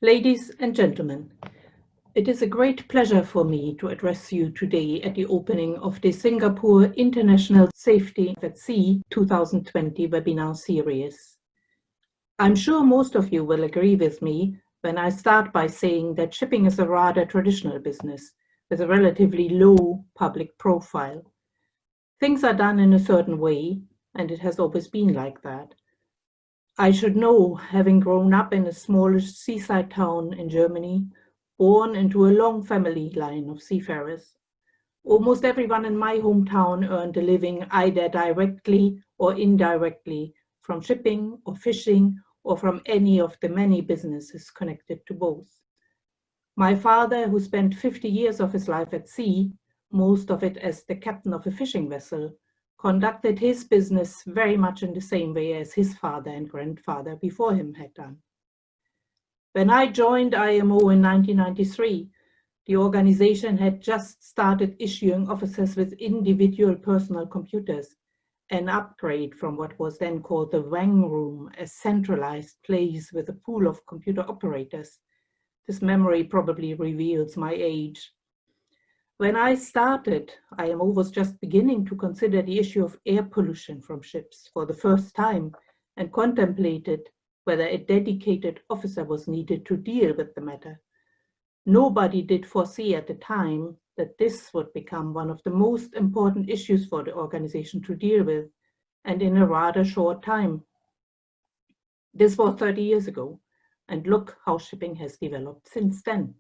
Ladies and gentlemen, it is a great pleasure for me to address you today at the opening of the Singapore International Safety at Sea 2020 webinar series. I'm sure most of you will agree with me when I start by saying that shipping is a rather traditional business with a relatively low public profile. Things are done in a certain way, and it has always been like that. I should know, having grown up in a smallish seaside town in Germany, born into a long family line of seafarers. Almost everyone in my hometown earned a living either directly or indirectly from shipping or fishing or from any of the many businesses connected to both. My father, who spent 50 years of his life at sea, most of it as the captain of a fishing vessel, conducted his business very much in the same way as his father and grandfather before him had done. When I joined IMO in 1993, the organization had just started issuing officers with individual personal computers, an upgrade from what was then called the Wang Room, a centralized place with a pool of computer operators. This memory probably reveals my age. When I started, IMO was just beginning to consider the issue of air pollution from ships for the first time and contemplated whether a dedicated officer was needed to deal with the matter. Nobody did foresee at the time that this would become one of the most important issues for the organization to deal with, and in a rather short time. This was 30 years ago, and look how shipping has developed since then.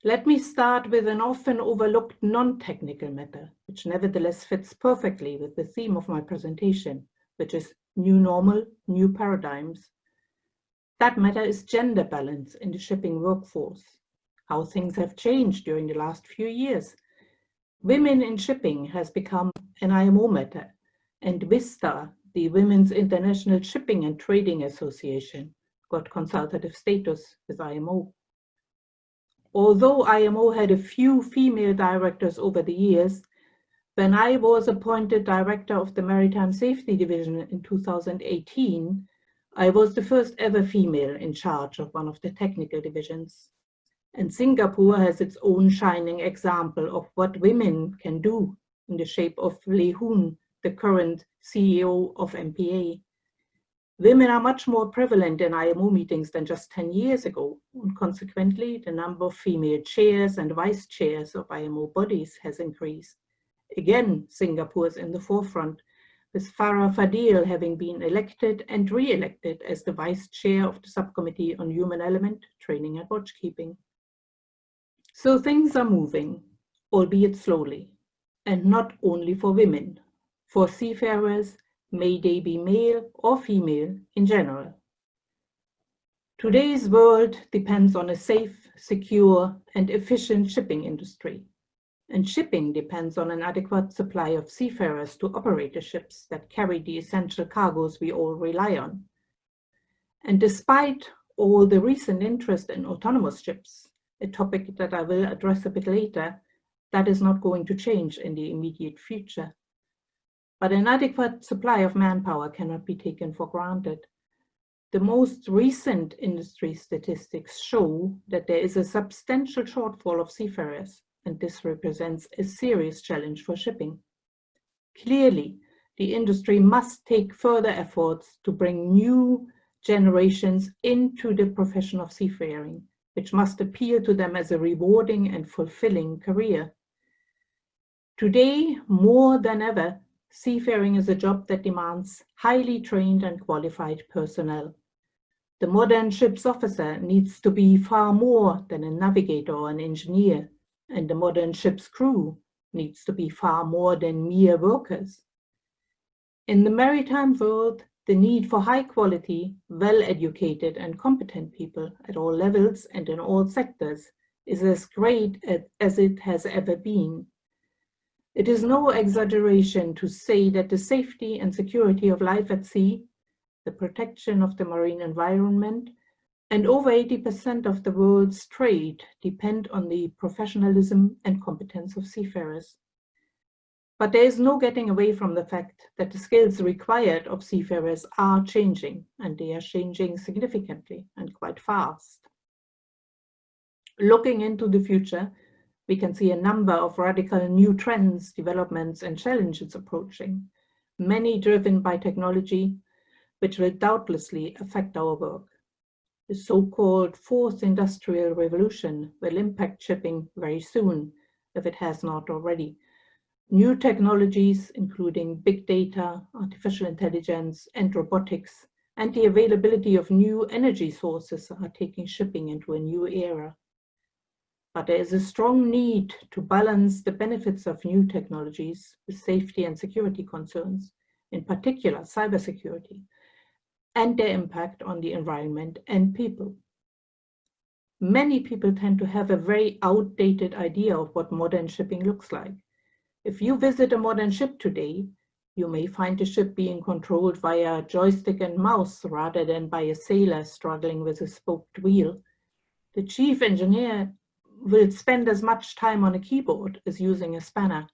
Let me start with an often overlooked non-technical matter, which nevertheless fits perfectly with the theme of my presentation, which is new normal, new paradigms. That matter is gender balance in the shipping workforce, how things have changed during the last few years. Women in shipping has become an IMO matter, and WISTA, the Women's International Shipping and Trading Association, got consultative status with IMO. Although IMO had a few female directors over the years, when I was appointed director of the Maritime Safety Division in 2018, I was the first ever female in charge of one of the technical divisions. And Singapore has its own shining example of what women can do in the shape of Lei Hoon, the current CEO of MPA. Women are much more prevalent in IMO meetings than just 10 years ago, and consequently, the number of female chairs and vice chairs of IMO bodies has increased. Again, Singapore is in the forefront, with Farah Fadil having been elected and re-elected as the vice chair of the Subcommittee on Human Element, Training and Watchkeeping. So things are moving, albeit slowly, and not only for women, for seafarers, may they be male or female in general. Today's world depends on a safe, secure, and efficient shipping industry. And shipping depends on an adequate supply of seafarers to operate the ships that carry the essential cargoes we all rely on. And despite all the recent interest in autonomous ships, a topic that I will address a bit later, that is not going to change in the immediate future. But an adequate supply of manpower cannot be taken for granted. The most recent industry statistics show that there is a substantial shortfall of seafarers, and this represents a serious challenge for shipping. Clearly, the industry must take further efforts to bring new generations into the profession of seafaring, which must appeal to them as a rewarding and fulfilling career. Today, more than ever, seafaring is a job that demands highly trained and qualified personnel. The modern ship's officer needs to be far more than a navigator or an engineer, and the modern ship's crew needs to be far more than mere workers. In the maritime world, the need for high quality, well-educated and competent people at all levels and in all sectors is as great as it has ever been. It is no exaggeration to say that the safety and security of life at sea, the protection of the marine environment, and over 80% of the world's trade depend on the professionalism and competence of seafarers. But there is no getting away from the fact that the skills required of seafarers are changing, and they are changing significantly and quite fast. Looking into the future, we can see a number of radical new trends, developments, and challenges approaching, many driven by technology, which will doubtlessly affect our work. The so-called fourth industrial revolution will impact shipping very soon, if it has not already. New technologies, including big data, artificial intelligence, and robotics, and the availability of new energy sources are taking shipping into a new era. But there is a strong need to balance the benefits of new technologies with safety and security concerns, in particular cybersecurity, and their impact on the environment and people. Many people tend to have a very outdated idea of what modern shipping looks like. If you visit a modern ship today, you may find the ship being controlled via joystick and mouse rather than by a sailor struggling with a spoked wheel. The chief engineer will spend as much time on a keyboard as using a spanner.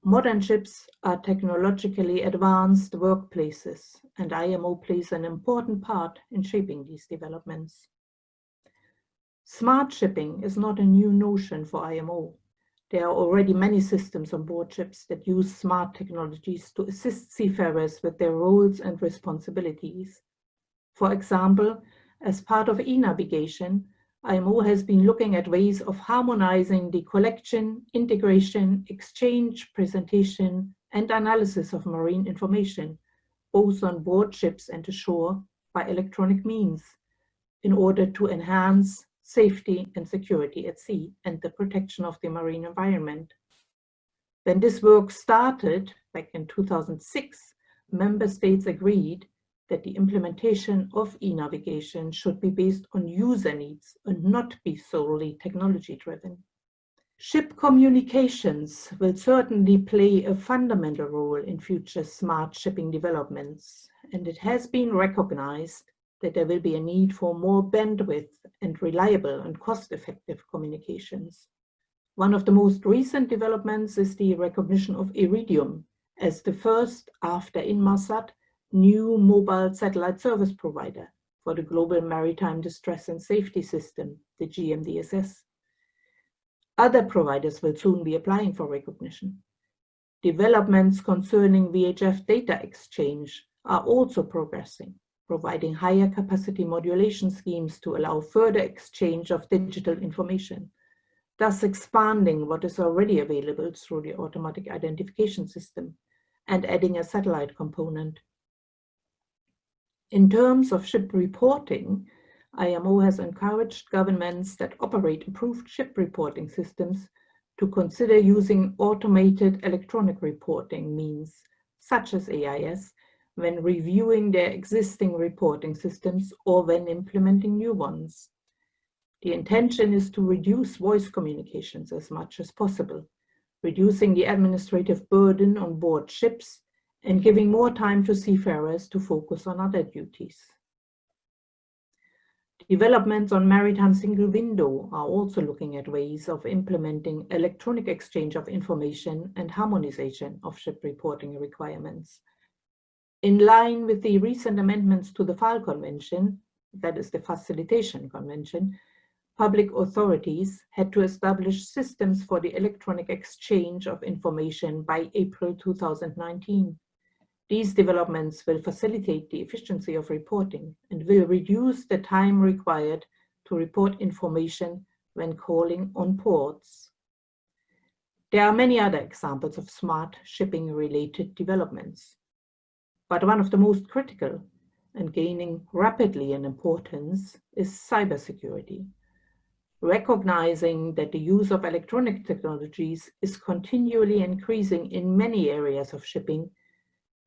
Modern ships are technologically advanced workplaces, and IMO plays an important part in shaping these developments. Smart shipping is not a new notion for IMO. There are already many systems on board ships that use smart technologies to assist seafarers with their roles and responsibilities. For example, as part of e-navigation, IMO has been looking at ways of harmonizing the collection, integration, exchange, presentation, and analysis of marine information, both on board ships and ashore, by electronic means, in order to enhance safety and security at sea and the protection of the marine environment. When this work started, back in 2006, member states agreed that the implementation of e-navigation should be based on user needs and not be solely technology-driven. Ship communications will certainly play a fundamental role in future smart shipping developments, and it has been recognized that there will be a need for more bandwidth and reliable and cost-effective communications. One of the most recent developments is the recognition of Iridium as the first, after Inmarsat, new mobile satellite service provider for the Global Maritime Distress and Safety System, the GMDSS. Other providers will soon be applying for recognition. Developments concerning VHF data exchange are also progressing, providing higher capacity modulation schemes to allow further exchange of digital information, thus expanding what is already available through the automatic identification system and adding a satellite component. In terms of ship reporting, IMO has encouraged governments that operate approved ship reporting systems to consider using automated electronic reporting means, such as AIS, when reviewing their existing reporting systems or when implementing new ones. The intention is to reduce voice communications as much as possible, reducing the administrative burden on board ships and giving more time to seafarers to focus on other duties. Developments on maritime single window are also looking at ways of implementing electronic exchange of information and harmonization of ship reporting requirements. In line with the recent amendments to the FAL Convention, that is the Facilitation Convention, public authorities had to establish systems for the electronic exchange of information by April 2019. These developments will facilitate the efficiency of reporting and will reduce the time required to report information when calling on ports. There are many other examples of smart shipping-related developments, but one of the most critical and gaining rapidly in importance is cybersecurity. Recognizing that the use of electronic technologies is continually increasing in many areas of shipping,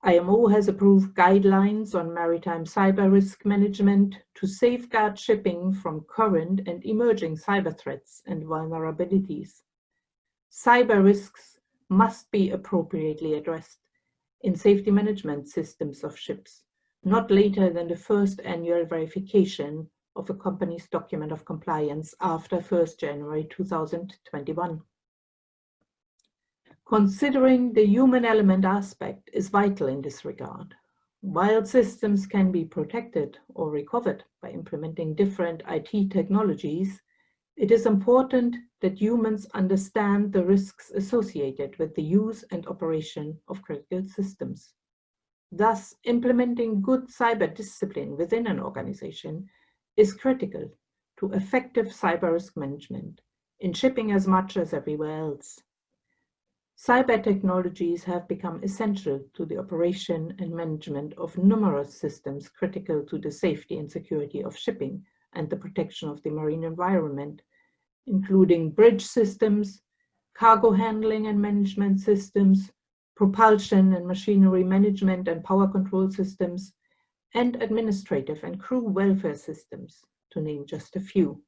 IMO has approved guidelines on maritime cyber risk management to safeguard shipping from current and emerging cyber threats and vulnerabilities. Cyber risks must be appropriately addressed in safety management systems of ships, not later than the first annual verification of a company's document of compliance after 1st January 2021. Considering the human element aspect is vital in this regard. While systems can be protected or recovered by implementing different IT technologies, it is important that humans understand the risks associated with the use and operation of critical systems. Thus, implementing good cyber discipline within an organization is critical to effective cyber risk management in shipping as much as everywhere else. Cyber technologies have become essential to the operation and management of numerous systems critical to the safety and security of shipping and the protection of the marine environment, including bridge systems, cargo handling and management systems, propulsion and machinery management and power control systems, and administrative and crew welfare systems, to name just a few.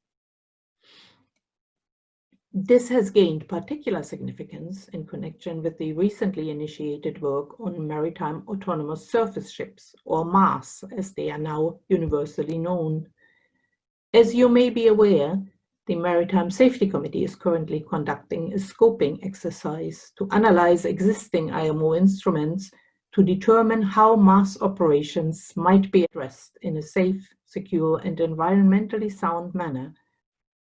This has gained particular significance in connection with the recently initiated work on maritime autonomous surface ships, or MAS, as they are now universally known. As you may be aware, the Maritime Safety Committee is currently conducting a scoping exercise to analyze existing IMO instruments to determine how MAS operations might be addressed in a safe, secure, and environmentally sound manner,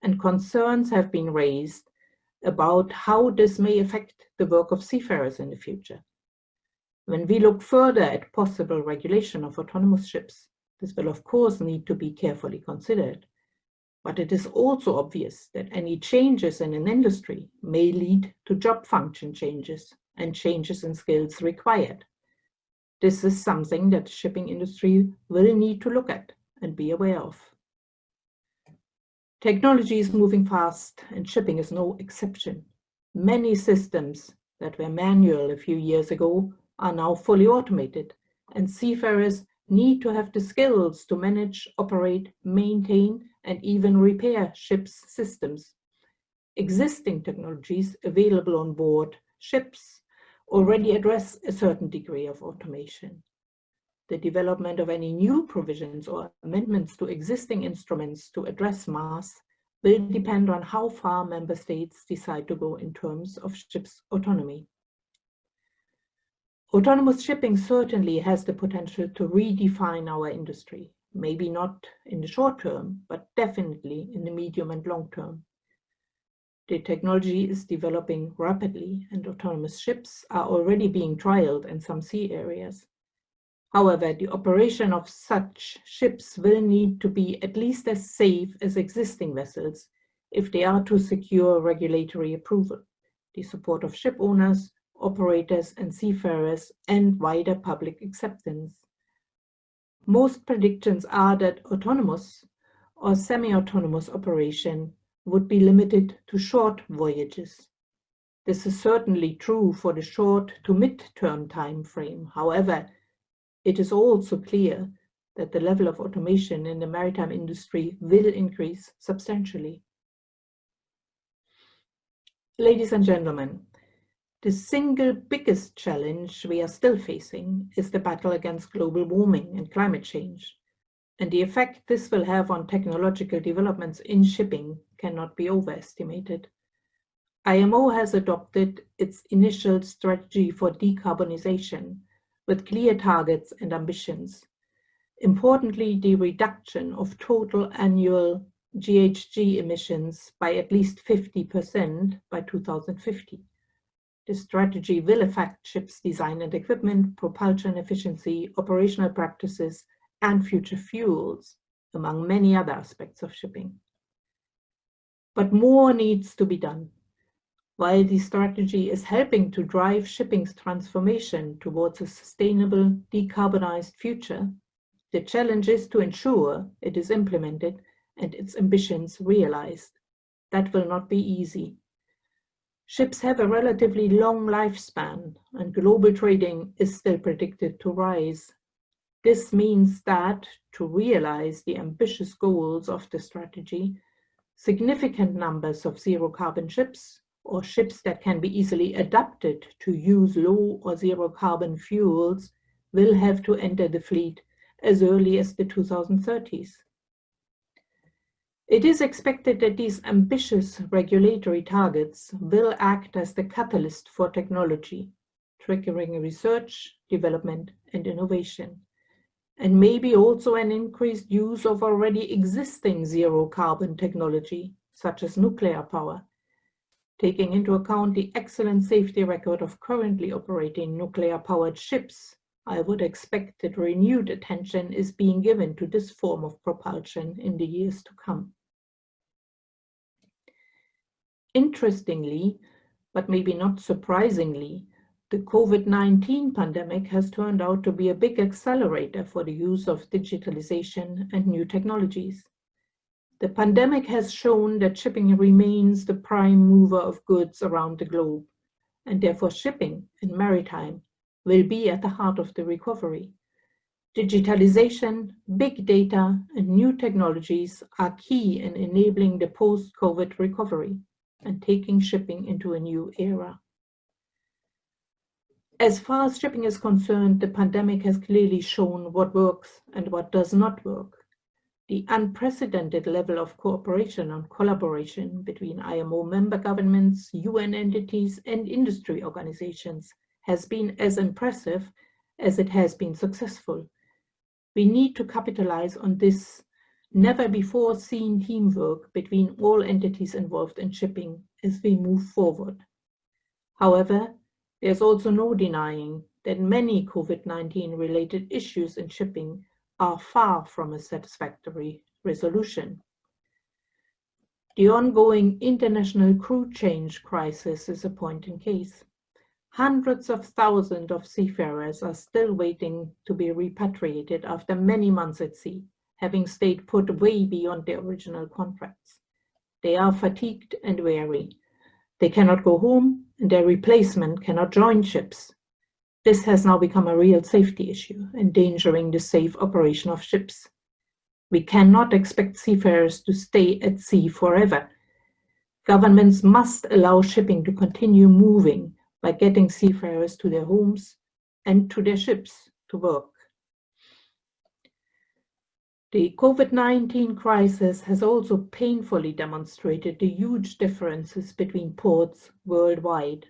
and concerns have been raised about how this may affect the work of seafarers in the future. When we look further at possible regulation of autonomous ships, this will of course need to be carefully considered. But it is also obvious that any changes in an industry may lead to job function changes and changes in skills required. This is something that the shipping industry will need to look at and be aware of. Technology is moving fast, and shipping is no exception. Many systems that were manual a few years ago are now fully automated, and seafarers need to have the skills to manage, operate, maintain, and even repair ships' systems. Existing technologies available on board ships already address a certain degree of automation. The development of any new provisions or amendments to existing instruments to address MAS will depend on how far member states decide to go in terms of ships' autonomy. Autonomous shipping certainly has the potential to redefine our industry, maybe not in the short term, but definitely in the medium and long term. The technology is developing rapidly, and autonomous ships are already being trialed in some sea areas. However, the operation of such ships will need to be at least as safe as existing vessels if they are to secure regulatory approval, the support of ship owners, operators, and seafarers, and wider public acceptance. Most predictions are that autonomous or semi-autonomous operation would be limited to short voyages. This is certainly true for the short to mid-term time frame. However, it is also clear that the level of automation in the maritime industry will increase substantially. Ladies and gentlemen, the single biggest challenge we are still facing is the battle against global warming and climate change, and the effect this will have on technological developments in shipping cannot be overestimated. IMO has adopted its initial strategy for decarbonization with clear targets and ambitions. Importantly, the reduction of total annual GHG emissions by at least 50% by 2050. This strategy will affect ships' design and equipment, propulsion efficiency, operational practices, and future fuels, among many other aspects of shipping. But more needs to be done. While the strategy is helping to drive shipping's transformation towards a sustainable, decarbonized future, the challenge is to ensure it is implemented and its ambitions realized. That will not be easy. Ships have a relatively long lifespan, and global trading is still predicted to rise. This means that, to realize the ambitious goals of the strategy, significant numbers of zero-carbon ships, or ships that can be easily adapted to use low or zero-carbon fuels, will have to enter the fleet as early as the 2030s. It is expected that these ambitious regulatory targets will act as the catalyst for technology, triggering research, development, and innovation, and maybe also an increased use of already existing zero-carbon technology, such as nuclear power. Taking into account the excellent safety record of currently operating nuclear-powered ships, I would expect that renewed attention is being given to this form of propulsion in the years to come. Interestingly, but maybe not surprisingly, the COVID-19 pandemic has turned out to be a big accelerator for the use of digitalization and new technologies. The pandemic has shown that shipping remains the prime mover of goods around the globe, and therefore shipping and maritime will be at the heart of the recovery. Digitalization, big data, and new technologies are key in enabling the post-COVID recovery and taking shipping into a new era. As far as shipping is concerned, the pandemic has clearly shown what works and what does not work. The unprecedented level of cooperation and collaboration between IMO member governments, UN entities, and industry organizations has been as impressive as it has been successful. We need to capitalize on this never-before-seen teamwork between all entities involved in shipping as we move forward. However, there's also no denying that many COVID-19 related issues in shipping are far from a satisfactory resolution. The ongoing international crew change crisis is a point in case. Hundreds of thousands of seafarers are still waiting to be repatriated after many months at sea, having stayed put way beyond their original contracts. They are fatigued and weary. They cannot go home, and their replacement cannot join ships. This has now become a real safety issue, endangering the safe operation of ships. We cannot expect seafarers to stay at sea forever. Governments must allow shipping to continue moving by getting seafarers to their homes and to their ships to work. The COVID-19 crisis has also painfully demonstrated the huge differences between ports worldwide.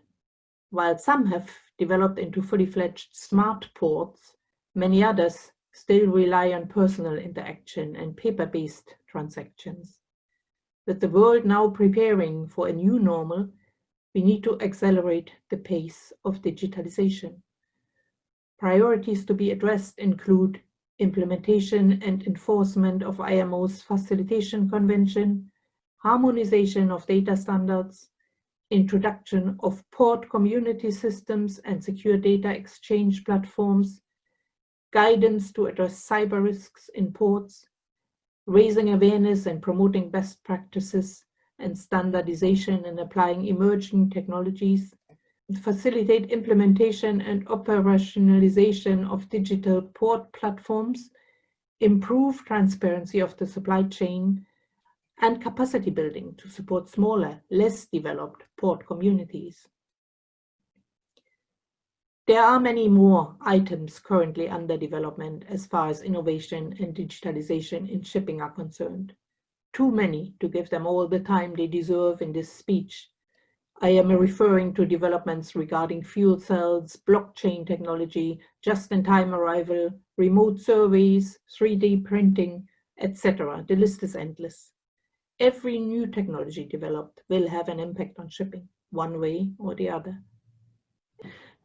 While some have developed into fully-fledged smart ports, many others still rely on personal interaction and paper-based transactions. With the world now preparing for a new normal, we need to accelerate the pace of digitalization. Priorities to be addressed include implementation and enforcement of IMO's Facilitation Convention, harmonization of data standards, introduction of port community systems and secure data exchange platforms, guidance to address cyber risks in ports, raising awareness and promoting best practices and standardization and applying emerging technologies, facilitate implementation and operationalization of digital port platforms, improve transparency of the supply chain, and capacity building to support smaller, less developed port communities. There are many more items currently under development as far as innovation and digitalization in shipping are concerned. Too many to give them all the time they deserve in this speech. I am referring to developments regarding fuel cells, blockchain technology, just-in-time arrival, remote surveys, 3D printing, etc. The list is endless. Every new technology developed will have an impact on shipping, one way or the other.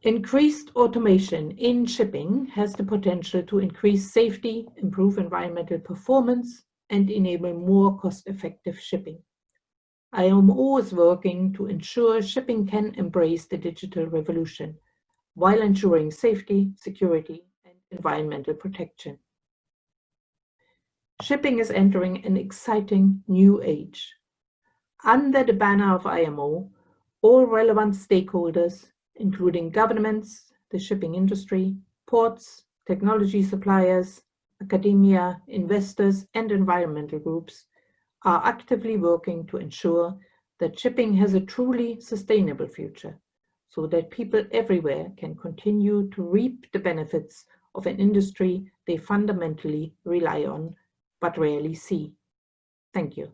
Increased automation in shipping has the potential to increase safety, improve environmental performance, and enable more cost-effective shipping. I am always working to ensure shipping can embrace the digital revolution while ensuring safety, security, and environmental protection. Shipping is entering an exciting new age. Under the banner of IMO, all relevant stakeholders, including governments, the shipping industry, ports, technology suppliers, academia, investors, and environmental groups, are actively working to ensure that shipping has a truly sustainable future, so that people everywhere can continue to reap the benefits of an industry they fundamentally rely on but rarely see. Thank you.